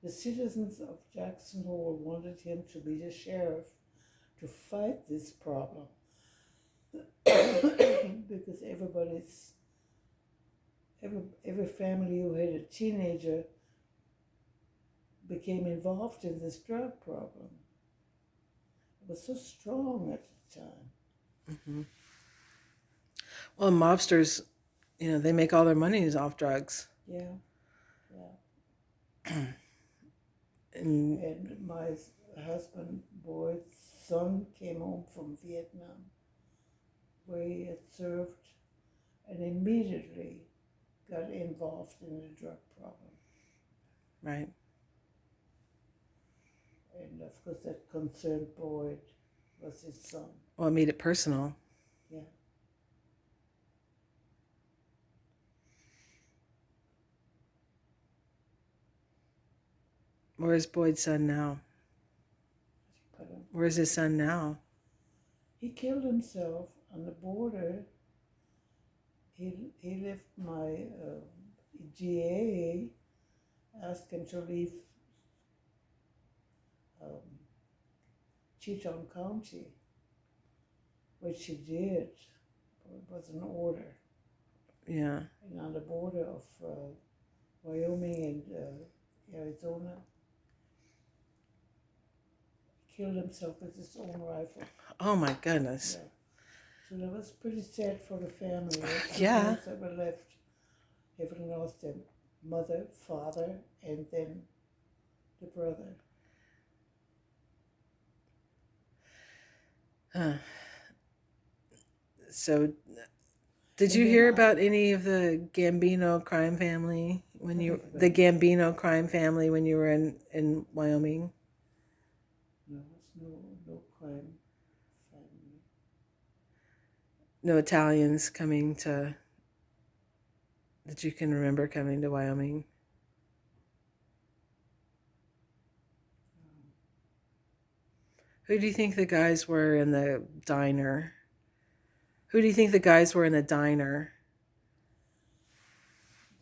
The citizens of Jackson Hole wanted him to be the sheriff to fight this problem because every family who had a teenager became involved in this drug problem. It was so strong at the time. Mm-hmm. Well, mobsters, they make all their money off drugs. Yeah, yeah. And And my husband, Boyd's son, came home from Vietnam, where he had served, and immediately got involved in the drug problem. right. And of course, that concerned Boyd was his son. Well, it made it personal. Yeah. Where's Boyd's son now? Pardon? Where's his son now? He killed himself on the border. He left my GA, asked him to leave Cheatham County, which he did. It was an order. Yeah. And on the border of Wyoming and Arizona. He killed himself with his own rifle. Oh my goodness. Yeah. So that was pretty sad for the family. Yeah. That were left, having lost their mother, father, and then the brother. So, did you hear about any of the Gambino crime family when you were in Wyoming? No, there's no crime family. No Italians that you can remember coming to Wyoming? Who do you think the guys were in the diner? Who do you think the guys were in the diner?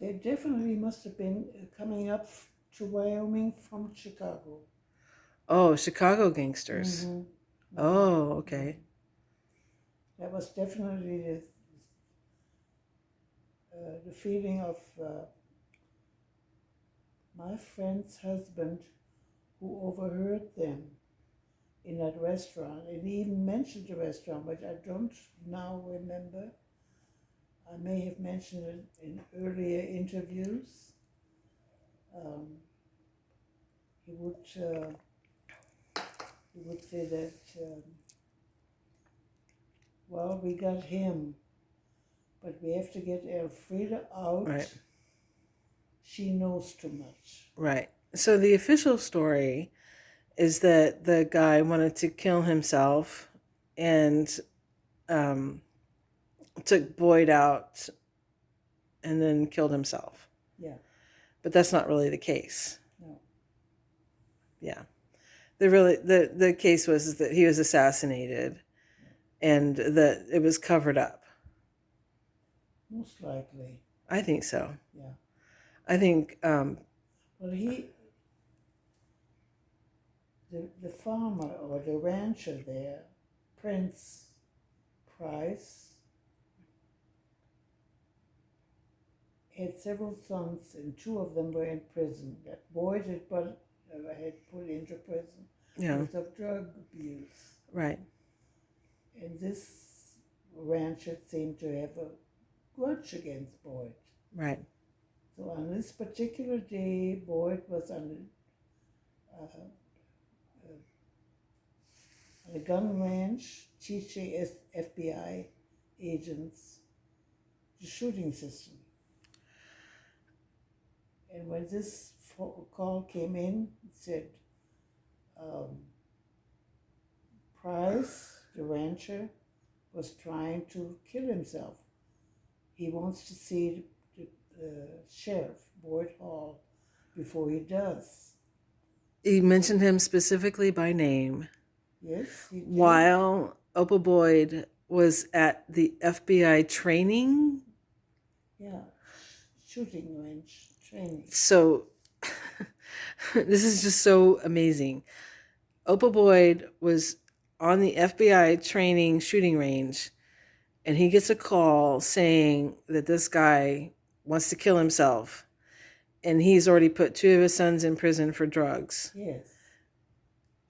They definitely must have been coming up to Wyoming from Chicago. Oh, Chicago gangsters. Mm-hmm. Oh, okay. That was definitely the feeling of my friend's husband, who overheard them in that restaurant. And he even mentioned the restaurant, but I don't now remember. I may have mentioned it in earlier interviews. He would say that, well, we got him, but we have to get Elfrida out. Right. She knows too much. Right. So the official story is that the guy wanted to kill himself and took Boyd out and then killed himself. Yeah. But that's not really the case. No. Yeah. The case was that he was assassinated and that it was covered up. Most likely. I think so. Yeah. I think well, the farmer or the rancher there, Prince Price, had several sons, and two of them were in prison. That Boyd had put into prison because of drug abuse. Right. And this rancher seemed to have a grudge against Boyd. Right. So on this particular day, Boyd was on a gun range teaching FBI agents the shooting system. And when this call came in, it said, Price, the rancher, was trying to kill himself. He wants to see the sheriff, Boyd Hall, before he does. He mentioned him specifically by name. Yes, he did. While Opal Boyd was at the FBI training. Yeah, shooting range training. So This is just so amazing. Opal Boyd was on the FBI training shooting range, and he gets a call saying that this guy wants to kill himself, and he's already put 2 of his sons in prison for drugs. Yes.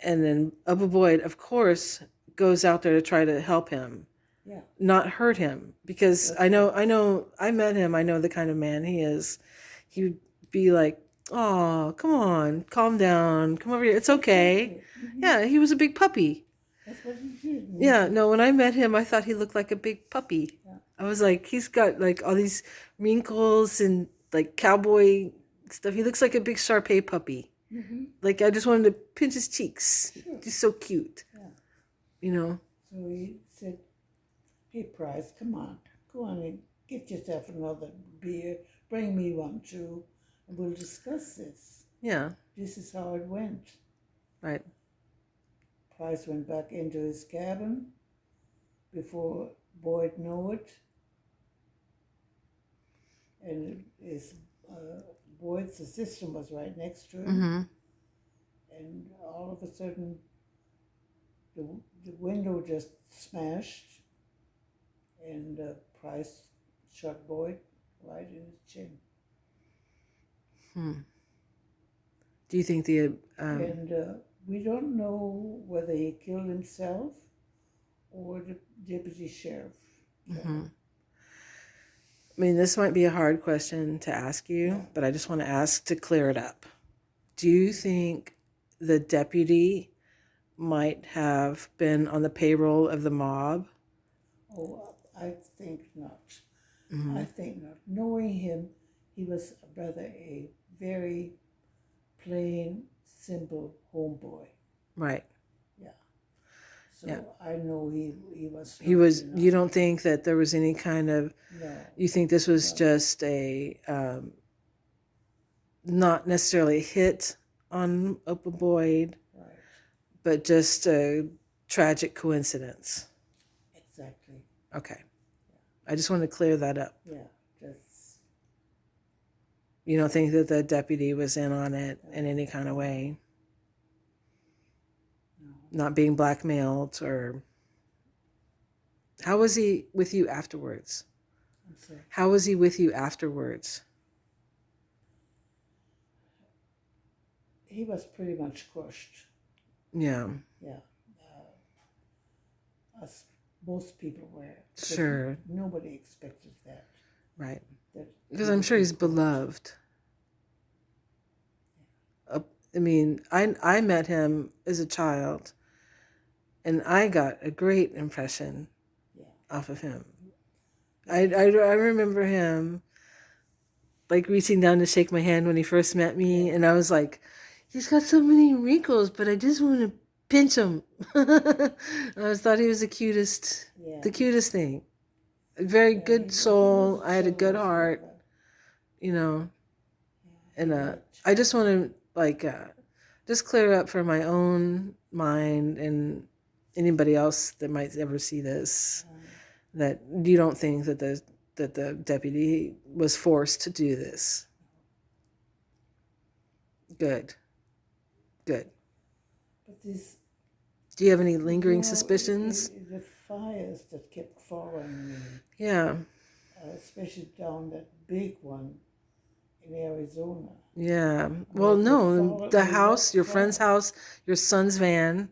And then Opal Boyd, of course, goes out there to try to help him, Yeah. not hurt him, because That's I met him. I know the kind of man he is. He would be like, "Oh, come on, calm down, come over here. It's okay." Mhm. Yeah, he was a big puppy. That's what he did. Yeah, no, when I met him, I thought he looked like a big puppy. Yeah. I was like, he's got like all these wrinkles and like cowboy stuff. He looks like a big Shar-Pei puppy. Mm-hmm. Like I just wanted to pinch his cheeks. Sure. He's so cute. Yeah. You know? So he said, "Hey, Price, come on. Go on and get yourself another beer. Bring me one too, and we'll discuss this. Yeah, This is how it went." right. Price went back into his cabin before Boyd knew it. And his Boyd's assistant was right next to him. Mm-hmm. And all of a sudden, the window just smashed, and Price shot Boyd right in his chin. Do you think the And we don't know whether he killed himself or the deputy sheriff. I mean, this might be a hard question to ask you, but I just want to ask to clear it up. Do you think the deputy might have been on the payroll of the mob? Oh, I think not. I think not. Knowing him, he was rather a very plain, simple homeboy. Right. Yeah. So Yeah. I know he was. He was. You don't think that there was any kind of? No. You think this was just a not necessarily a hit on Opal Boyd, Right. but just a tragic coincidence? Exactly. Okay. I just want to clear that up. Yeah. That's. You don't think that the deputy was in on it in any kind of way? No. Not being blackmailed or... How was he with you afterwards? I'm sorry. How was he with you afterwards? He was pretty much crushed. Yeah. Yeah. As most people were. Because Sure. Nobody expected that. Right. That Because I'm sure he's beloved. I mean, I met him as a child, and I got a great impression off of him. I remember him like reaching down to shake my hand when he first met me, and I was like, he's got so many wrinkles, but I just want to pinch him. I always thought he was the cutest thing. A very good soul. I had a good heart, you know. And I just want to like just clear up for my own mind and anybody else that might ever see this, that you don't think that the deputy was forced to do this. Good. But this, do you have any lingering suspicions? The fires that kept following me. Yeah. Especially down that big one in Arizona. Yeah. Well, no, the house, your friend's house, your son's van.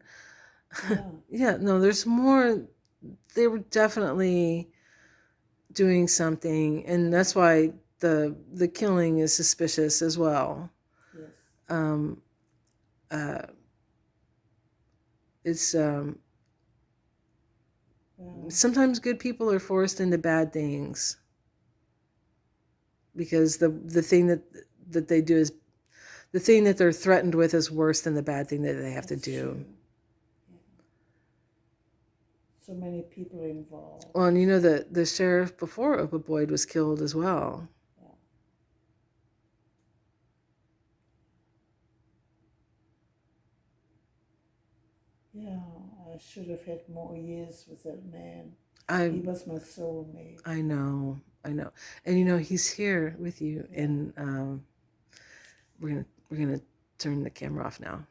Yeah, no, there's more. They were definitely doing something, and that's why the killing is suspicious as well. Yes. It's sometimes good people are forced into bad things because the thing that they do is the thing that they're threatened with is worse than the bad thing that they have to do. True. Yeah. So many people involved. Well, and you know the sheriff before Opal Boyd was killed as well. Yeah, I should have had more years with that man. He was my soulmate. I know. And you know he's here with you, and we're gonna turn the camera off now.